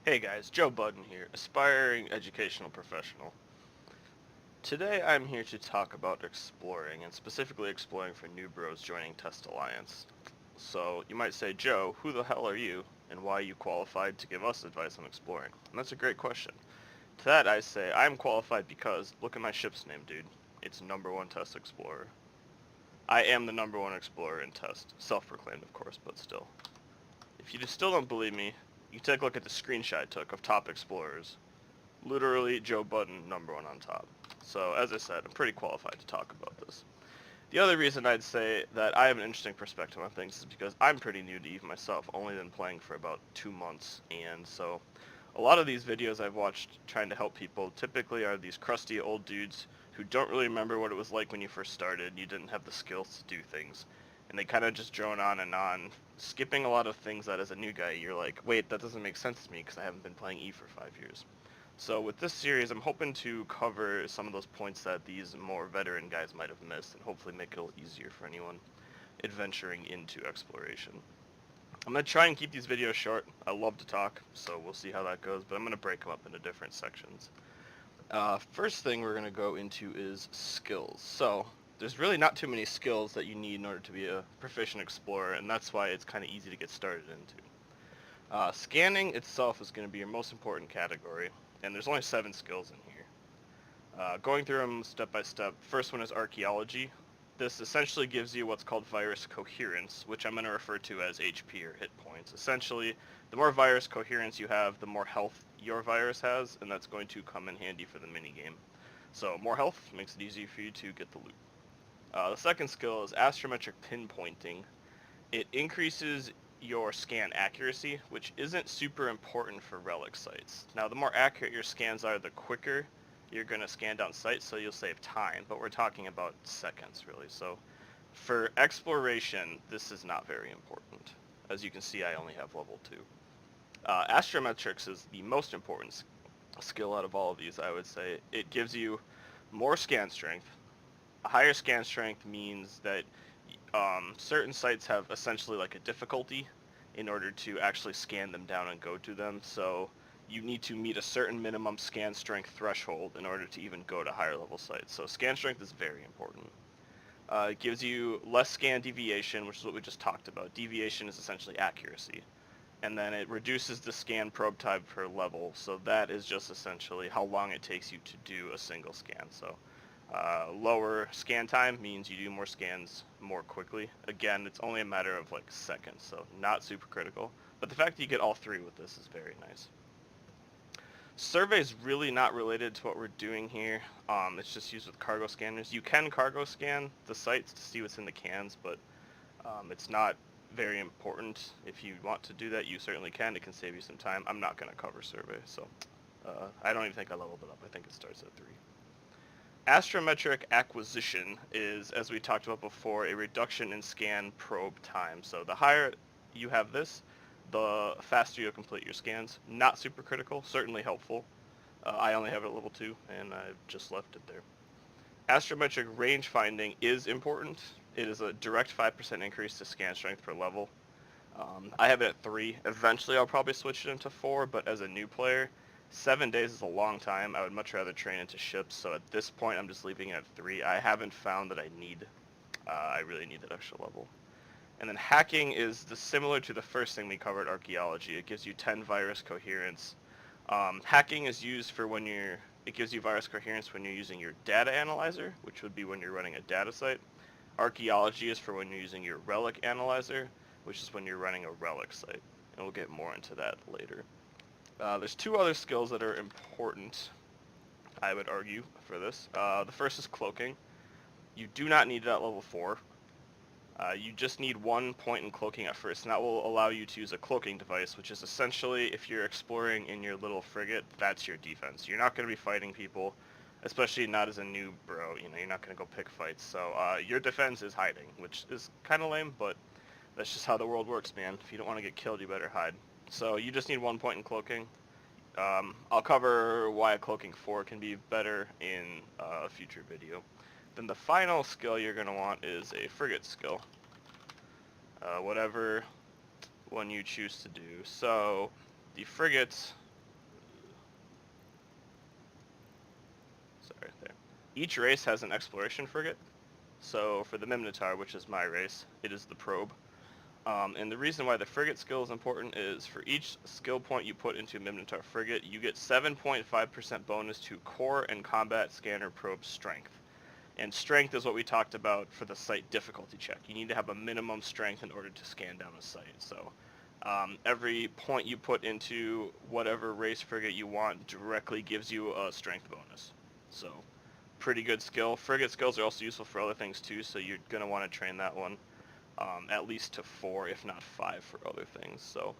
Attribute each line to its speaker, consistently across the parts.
Speaker 1: Hey guys, Joe Buddan here, aspiring educational professional. Today I'm here to talk about exploring, and specifically exploring for Newbros joining Test Alliance. So you might say, Joe, who the hell are you, and why are you qualified to give us advice on exploring? And that's a great question. To that I say, I'm qualified because, look at my ship's name, dude. It's number one Test Explorer. I am the number one explorer in Test. Self-proclaimed, of course, but still. If you just still don't believe me, you take a look at the screenshot I took of top explorers. Literally Joe Buddan number one on top. So as I said, I'm pretty qualified to talk about this. The other reason I'd say that I have an interesting perspective on things is because I'm pretty new to EVE myself, only been playing for about 2 months, and so a lot of these videos I've watched trying to help people typically are these crusty old dudes who don't really remember what it was like when you first started, you didn't have the skills to do things, and they kind of just drone on, skipping a lot of things that as a new guy you're like, wait, that doesn't make sense to me because I haven't been playing EVE for 5 years. So with this series, I'm hoping to cover some of those points that these more veteran guys might have missed, and hopefully make it a little easier for anyone adventuring into exploration. I'm going to try and keep these videos short. I love to talk, so we'll see how that goes, but I'm going to break them up into different sections. First thing we're going to go into is skills. So there's really not too many skills that you need in order to be a proficient explorer, and that's why it's kind of easy to get started into. Scanning itself is going to be your most important category, and there's only 7 skills in here. Going through them step by step, first one is archaeology. This essentially gives you what's called virus coherence, which I'm going to refer to as HP or hit points. Essentially, the more virus coherence you have, the more health your virus has, and that's going to come in handy for the minigame. So more health makes it easier for you to get the loot. The second skill is astrometric pinpointing. It increases your scan accuracy, which isn't super important for relic sites. Now, the more accurate your scans are, the quicker you're going to scan down sites, so you'll save time, but we're talking about seconds, really. So for exploration, this is not very important. As you can see, I only have level 2. Astrometrics is the most important skill out of all of these, I would say. It gives you more scan strength. A higher scan strength means that certain sites have essentially like a difficulty in order to actually scan them down and go to them, so you need to meet a certain minimum scan strength threshold in order to even go to higher level sites. So scan strength is very important. It gives you less scan deviation, which is what we just talked about. Deviation is essentially accuracy. And then it reduces the scan probe time per level, so that is just essentially how long it takes you to do a single scan. So lower scan time means you do more scans more quickly. Again, it's only a matter of like seconds, so not super critical. But the fact that you get all 3 with this is very nice. Survey is really not related to what we're doing here. It's just used with cargo scanners. You can cargo scan the sites to see what's in the cans, but it's not very important. If you want to do that, you certainly can. It can save you some time. I'm not going to cover survey, so I don't even think I leveled it up. I think it starts at 3. Astrometric acquisition is, as we talked about before, a reduction in scan probe time. So the higher you have this, the faster you'll complete your scans. Not super critical, certainly helpful. I only have it at level 2, and I've just left it there. Astrometric range finding is important. It is a direct 5% increase to scan strength per level. I have it at 3. Eventually I'll probably switch it into 4, but as a new player, 7 days is a long time. I would much rather train into ships, so at this point I'm just leaving it at 3. I haven't found that I really need that extra level. And then hacking is similar to the first thing we covered, archaeology. It gives you 10 virus coherence. Hacking is used for it gives you virus coherence when you're using your data analyzer, which would be when you're running a data site. Archaeology is for when you're using your relic analyzer, which is when you're running a relic site. And we'll get more into that later. There's 2 other skills that are important, I would argue, for this. The first is cloaking. You do not need it at level 4. You just need 1 point in cloaking at first, and that will allow you to use a cloaking device, which is essentially, if you're exploring in your little frigate, that's your defense. You're not going to be fighting people, especially not as a new bro. You're not going to go pick fights. So your defense is hiding, which is kind of lame, but that's just how the world works, man. If you don't want to get killed, you better hide. So you just need 1 point in cloaking. I'll cover why a cloaking 4 can be better in a future video. Then the final skill you're going to want is a frigate skill. Whatever one you choose to do. So the frigates sorry, there. Each race has an exploration frigate. So for the Minotaur, which is my race, it is the probe. And the reason why the frigate skill is important is for each skill point you put into a Minotaur frigate, you get 7.5% bonus to core and combat scanner probe strength. And strength is what we talked about for the site difficulty check. You need to have a minimum strength in order to scan down a site. So every point you put into whatever race frigate you want directly gives you a strength bonus. So pretty good skill. Frigate skills are also useful for other things too, so you're going to want to train that one. At least to 4, if not 5 for other things. So,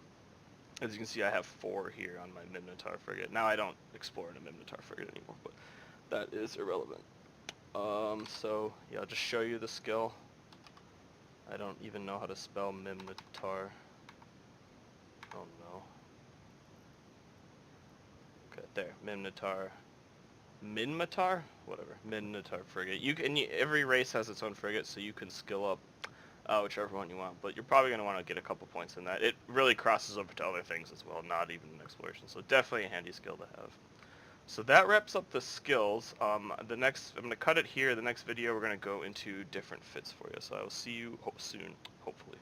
Speaker 1: as you can see, I have 4 here on my Minotaur frigate. Now I don't explore in a Minotaur frigate anymore, but that is irrelevant. So, yeah, I'll just show you the skill. I don't even know how to spell Minotaur. Oh no. Okay, there, Minotaur. Minmatar? Whatever, Minotaur frigate. Every race has its own frigate, so you can skill up whichever one you want, but you're probably going to want to get a couple points in that. It really crosses over to other things as well, not even an exploration, so definitely a handy skill to have. So that wraps up the skills. I'm going to cut it here. The next video we're going to go into different fits for you, so I will see you soon, hopefully.